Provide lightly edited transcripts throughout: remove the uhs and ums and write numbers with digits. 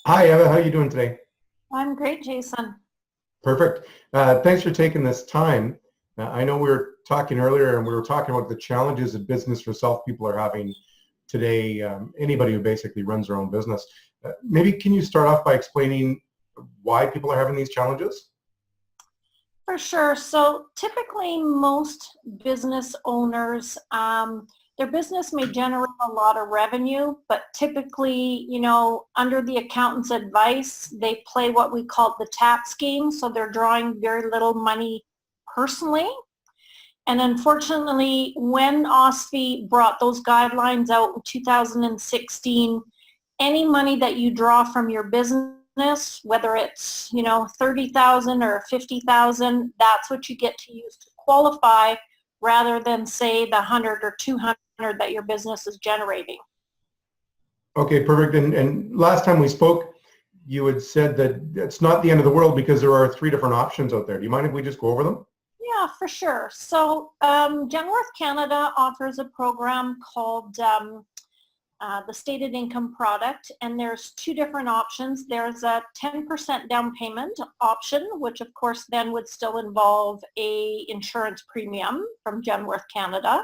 Hi, Eva. How are you doing today? I'm great, Jason. Perfect. Thanks for taking this time. I know we were talking earlier, and we were talking about the challenges that business for self people are having today. Anybody who basically runs their own business. Maybe can you start off by explaining why people are having these challenges? For sure. So typically most business owners, their business may generate a lot of revenue, but typically, under the accountant's advice, they play what we call the tax scheme. So they're drawing very little money personally. And unfortunately, when OSFI brought those guidelines out in 2016, any money that you draw from your business, whether it's 30,000 or 50,000, that's what you get to use to qualify, rather than say the 100 or 200 that your business is generating. Okay, perfect. And last time we spoke, you had said that it's not the end of the world because there are three different options out there. Do you mind if we just go over them? Yeah, for sure. So Genworth Canada offers a program called the stated income product, and there's two different options. There's a 10% down payment option, which of course then would still involve a insurance premium from Genworth Canada,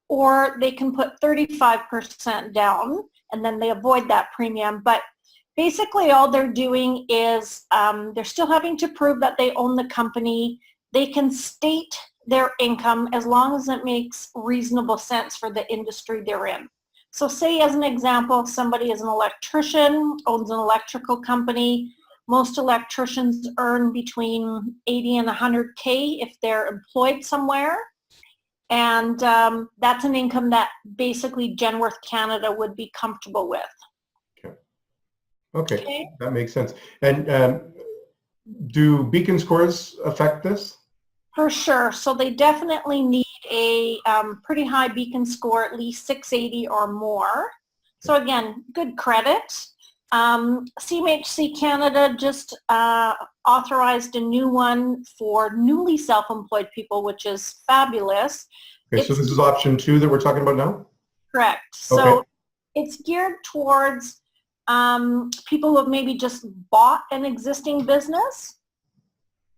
or they can put 35% down and then they avoid that premium. But basically all they're doing is they're still having to prove that they own the company. They can state their income as long as it makes reasonable sense for the industry they're in. So say, as an example, somebody is an electrician, owns an electrical company. Most electricians earn between 80 and 100K if they're employed somewhere. And that's an income that basically Genworth Canada would be comfortable with. Okay, that makes sense. And do beacon scores affect this? For sure. So they definitely need a pretty high beacon score, at least 680 or more. So again, good credit. CMHC Canada just authorized a new one for newly self-employed people, which is fabulous. Okay, so this is option 2 that we're talking about now? Correct. Okay. So it's geared towards people who have maybe just bought an existing business,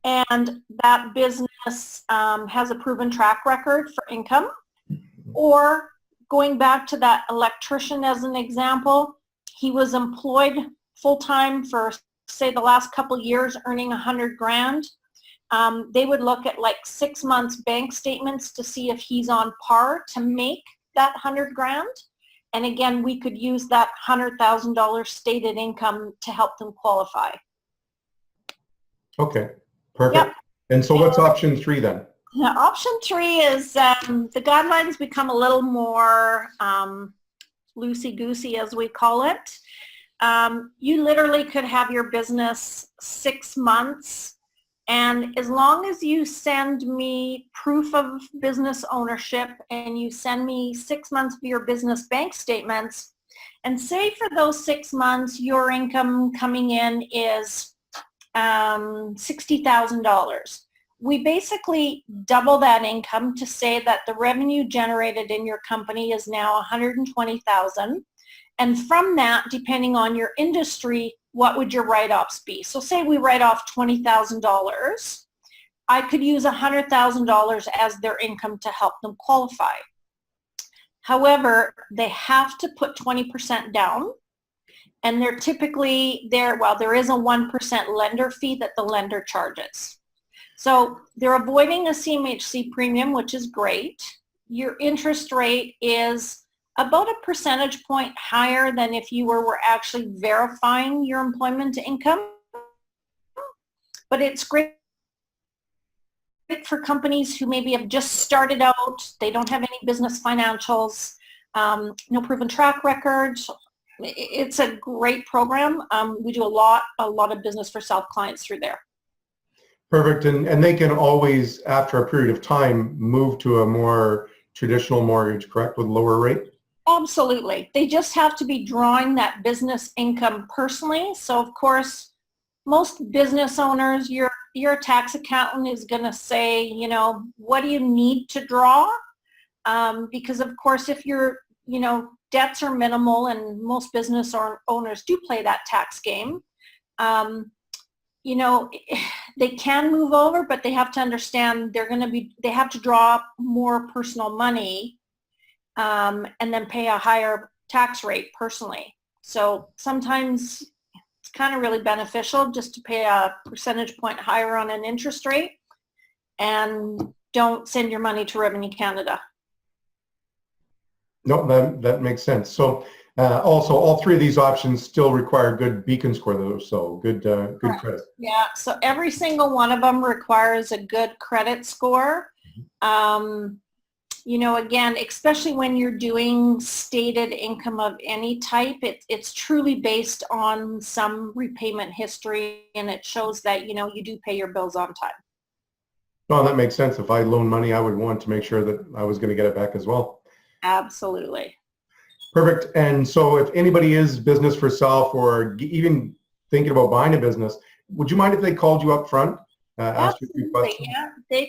and that business has a proven track record for income. Or going back to that electrician as an example, he was employed full-time for, say, the last couple years, earning 100 grand. They would look at like 6 months bank statements to see if he's on par to make that 100 grand. And again, we could use that $100,000 stated income to help them qualify. Okay, perfect. Yep. And so what's option 3 then? Now, option 3 is the guidelines become a little more loosey-goosey, as we call it. You literally could have your business 6 months, and as long as you send me proof of business ownership and you send me 6 months of your business bank statements, and say for those 6 months your income coming in is $60,000. We basically double that income to say that the revenue generated in your company is now $120,000. And from that, depending on your industry, what would your write-offs be? So say we write off $20,000. I could use $100,000 as their income to help them qualify. However, they have to put 20% down. And they're typically there, well, there is a 1% lender fee that the lender charges. So they're avoiding a CMHC premium, which is great. Your interest rate is about a percentage point higher than if you were actually verifying your employment income. But it's great for companies who maybe have just started out, they don't have any business financials, no proven track record. It's a great program. We do a lot of business for self clients through there. Perfect. And they can always, after a period of time, move to a more traditional mortgage, correct, with lower rate? Absolutely. They just have to be drawing that business income personally. So of course, most business owners, your tax accountant is going to say, what do you need to draw? Because of course, if you're debts are minimal, and most business owners do play that tax game. They can move over, but they have to understand they have to draw more personal money and then pay a higher tax rate personally. So sometimes it's kind of really beneficial just to pay a percentage point higher on an interest rate and don't send your money to Revenue Canada. No, that makes sense. So also, all three of these options still require good beacon score, though. So good credit. Yeah. So every single one of them requires a good credit score. Again, especially when you're doing stated income of any type, it's truly based on some repayment history, and it shows that you do pay your bills on time. No, that makes sense. If I loan money, I would want to make sure that I was going to get it back as well. Absolutely. Perfect. And so if anybody is business for self or even thinking about buying a business, would you mind if they called you up front? Ask you a few questions? Yeah, they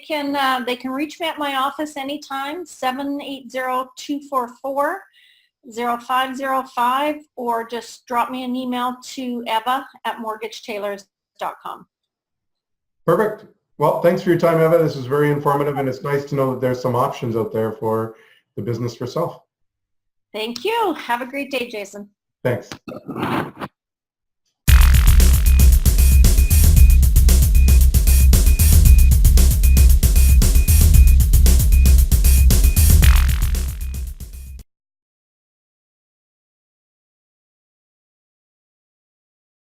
can reach me at my office anytime, 780-244-0505, or just drop me an email to eva@mortgagetailors.com. Perfect. Well, thanks for your time, Eva. This is very informative, and it's nice to know that there's some options out there for the business for self. Thank you. Have a great day, Jason. Thanks.